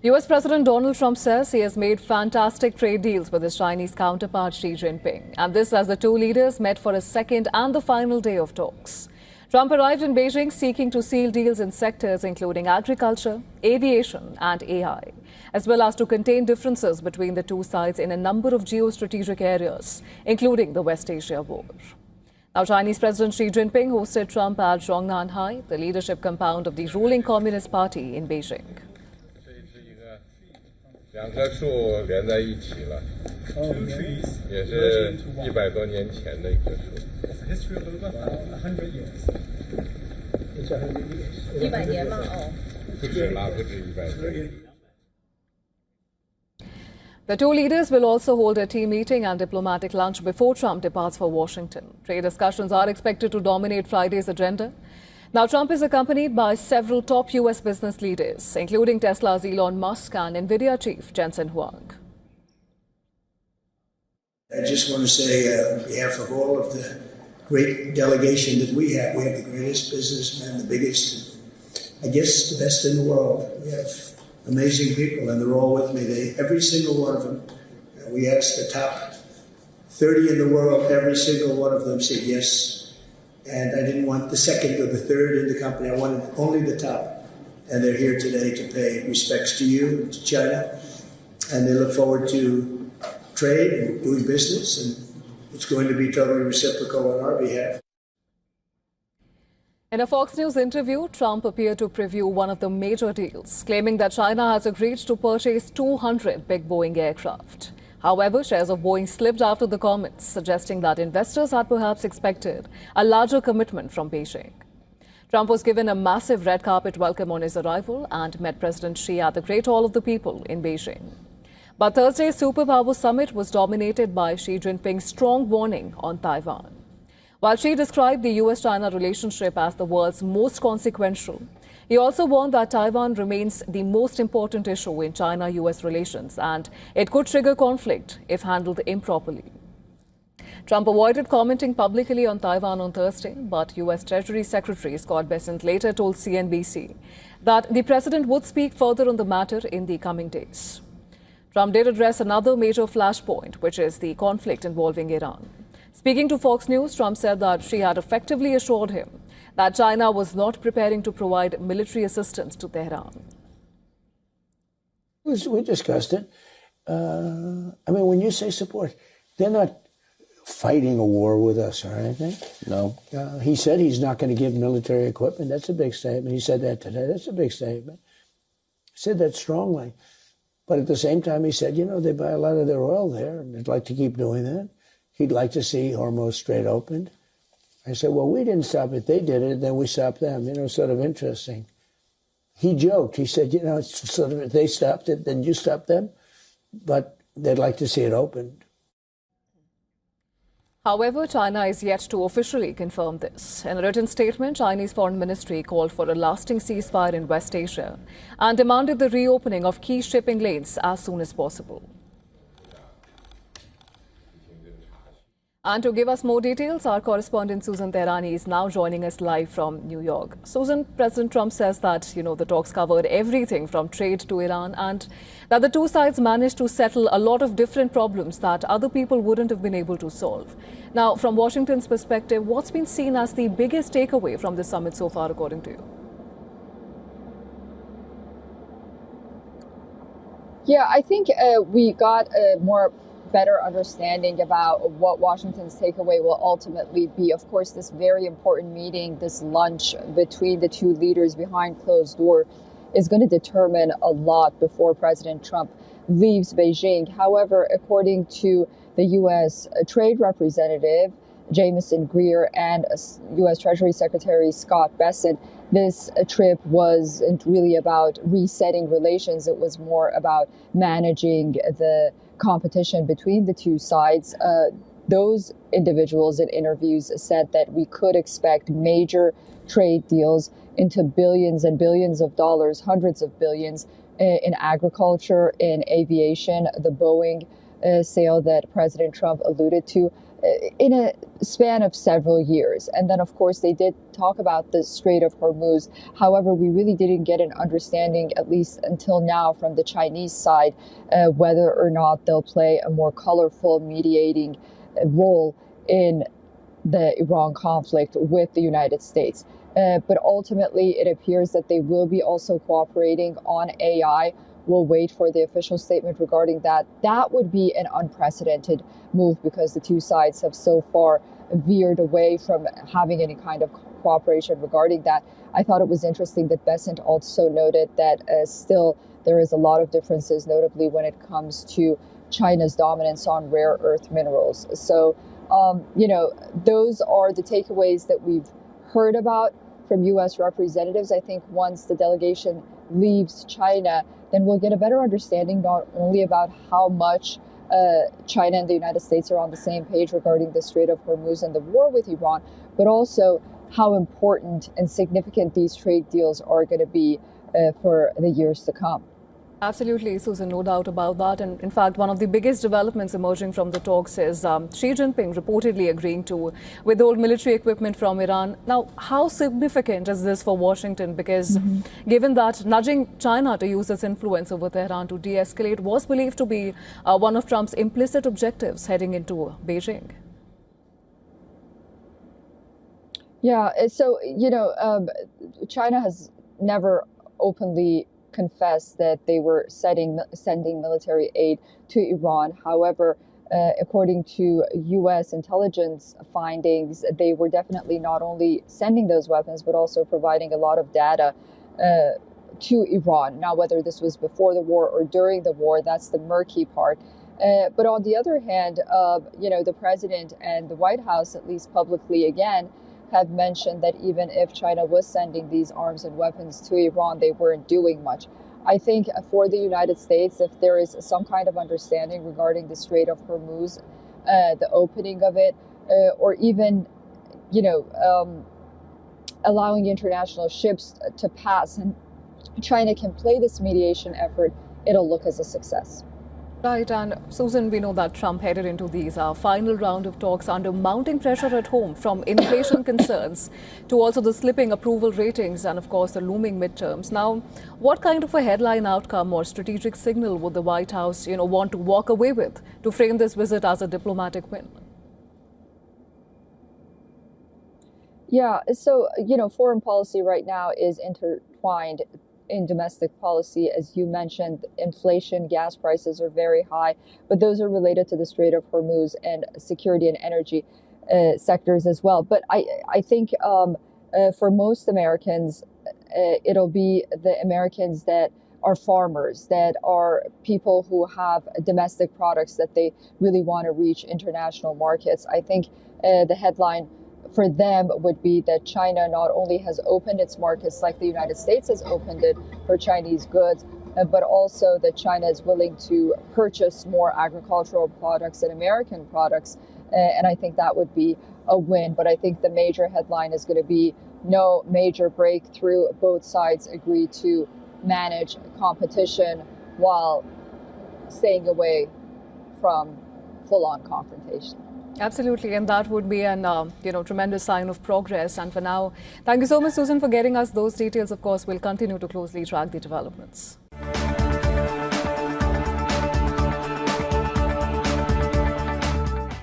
US President Donald Trump says he has made fantastic trade deals with his Chinese counterpart Xi Jinping, and this as the two leaders met for a second and the final day of talks. Trump arrived in Beijing seeking to seal deals in sectors including agriculture, aviation and AI, as well as to contain differences between the two sides in a number of geostrategic areas, including the West Asia war. Now, Chinese President Xi Jinping hosted Trump at Zhongnanhai, the leadership compound of the ruling Communist Party in Beijing. 两棵树连在一起了，也是100多年前的一棵树。100年吗？哦，不止啦，不止100年。The two leaders will also hold a team meeting and diplomatic lunch before Trump departs for Washington. Trade discussions are expected to dominate Friday's agenda. Now, Trump is accompanied by several top U.S. business leaders, including Tesla's Elon Musk and NVIDIA chief Jensen Huang. I just want to say, on behalf of all of the great delegation that we have the greatest businessmen, the biggest, I guess the best in the world. We have amazing people, and they're all with me. Every single one of them. We asked the top 30 in the world, every single one of them said yes. And I didn't want the second or the third in the company. I wanted only the top. And they're here today to pay respects to you and to China. And they look forward to trade and doing business. And it's going to be totally reciprocal on our behalf. In a Fox News interview, Trump appeared to preview one of the major deals, claiming that China has agreed to purchase 200 big Boeing aircraft. However, shares of Boeing slipped after the comments, suggesting that investors had perhaps expected a larger commitment from Beijing. Trump was given a massive red carpet welcome on his arrival and met President Xi at the Great Hall of the People in Beijing. But Thursday's superpower summit was dominated by Xi Jinping's strong warning on Taiwan. While Xi described the US-China relationship as the world's most consequential, he also warned that Taiwan remains the most important issue in China-US relations and it could trigger conflict if handled improperly. Trump avoided commenting publicly on Taiwan on Thursday, but US Treasury Secretary Scott Bessent later told CNBC that the president would speak further on the matter in the coming days. Trump did address another major flashpoint, which is the conflict involving Iran. Speaking to Fox News, Trump said that Xi had effectively assured him that China was not preparing to provide military assistance to Tehran. We discussed it. I mean, when you say support, they're not fighting a war with us or anything. No. He said he's not going to give military equipment. That's a big statement. He said that today. That's a big statement. He said that strongly. But at the same time, he said, you know, they buy a lot of their oil there, and they'd like to keep doing that. He'd like to see Hormuz Strait opened. I said, well, we didn't stop it. They did it, then we stopped them. You know, sort of interesting. He joked. He said, you know, it's sort of, if they stopped it, then you stopped them. But they'd like to see it opened. However, China is yet to officially confirm this. In a written statement, Chinese Foreign Ministry called for a lasting ceasefire in West Asia and demanded the reopening of key shipping lanes as soon as possible. And to give us more details, our correspondent Susan Tehrani is now joining us live from New York. Susan, President Trump says that, the talks covered everything from trade to Iran and that the two sides managed to settle a lot of different problems that other people wouldn't have been able to solve. Now, from Washington's perspective, what's been seen as the biggest takeaway from the summit so far, according to you? Yeah, I think we got a better understanding about what Washington's takeaway will ultimately be. Of course, this very important meeting, this lunch between the two leaders behind closed door is going to determine a lot before President Trump leaves Beijing. However, according to the U.S. Trade Representative, Jamieson Greer, and U.S. Treasury Secretary Scott Bessent, this trip wasn't really about resetting relations. It was more about managing the competition between the two sides. Those individuals in interviews said that we could expect major trade deals into billions and billions of dollars, hundreds of billions in agriculture, in aviation. The Boeing sale that President Trump alluded to in a span of several years. And then, of course, they did talk about the Strait of Hormuz. However, we really didn't get an understanding, at least until now, from the Chinese side, whether or not they'll play a more colorful mediating role in the Iran conflict with the United States. But ultimately, it appears that they will be also cooperating on AI. We'll wait for the official statement regarding that. That would be an unprecedented move because the two sides have so far veered away from having any kind of cooperation regarding that. I thought it was interesting that Besant also noted that still there is a lot of differences, notably when it comes to China's dominance on rare earth minerals. So, those are the takeaways that we've heard about from U.S. representatives. I think once the delegation leaves China, then we'll get a better understanding not only about how much China and the United States are on the same page regarding the Strait of Hormuz and the war with Iran, but also how important and significant these trade deals are going to be for the years to come. Absolutely, Susan, no doubt about that. And in fact, one of the biggest developments emerging from the talks is Xi Jinping reportedly agreeing to withhold military equipment from Iran. Now, how significant is this for Washington? Because given that nudging China to use its influence over Tehran to de-escalate was believed to be one of Trump's implicit objectives heading into Beijing. Yeah, so, China has never openly confessed that they were sending military aid to Iran. However, according to U.S. intelligence findings, they were definitely not only sending those weapons, but also providing a lot of data to Iran. Now, whether this was before the war or during the war, that's the murky part. But on the other hand, the president and the White House, at least publicly again, have mentioned that even if China was sending these arms and weapons to Iran, they weren't doing much. I think for the United States, if there is some kind of understanding regarding the Strait of Hormuz, the opening of it, or even, allowing international ships to pass, and China can play this mediation effort, it'll look as a success. Right, and Susan, we know that Trump headed into these final round of talks under mounting pressure at home from inflation concerns to also the slipping approval ratings and, of course, the looming midterms. Now, what kind of a headline outcome or strategic signal would the White House, want to walk away with to frame this visit as a diplomatic win? Yeah, so, foreign policy right now is intertwined in domestic policy. As you mentioned, inflation, gas prices are very high, but those are related to the Strait of Hormuz and security and energy sectors as well. But I think for most Americans, it'll be the Americans that are farmers, that are people who have domestic products that they really want to reach international markets. I think the headline for them would be that China not only has opened its markets like the United States has opened it for Chinese goods, but also that China is willing to purchase more agricultural products and American products. And I think that would be a win. But I think the major headline is going to be no major breakthrough. Both sides agree to manage competition while staying away from full-on confrontation. Absolutely, and that would be an tremendous sign of progress. And for now, thank you so much, Susan, for getting us those details. Of course, we'll continue to closely track the developments.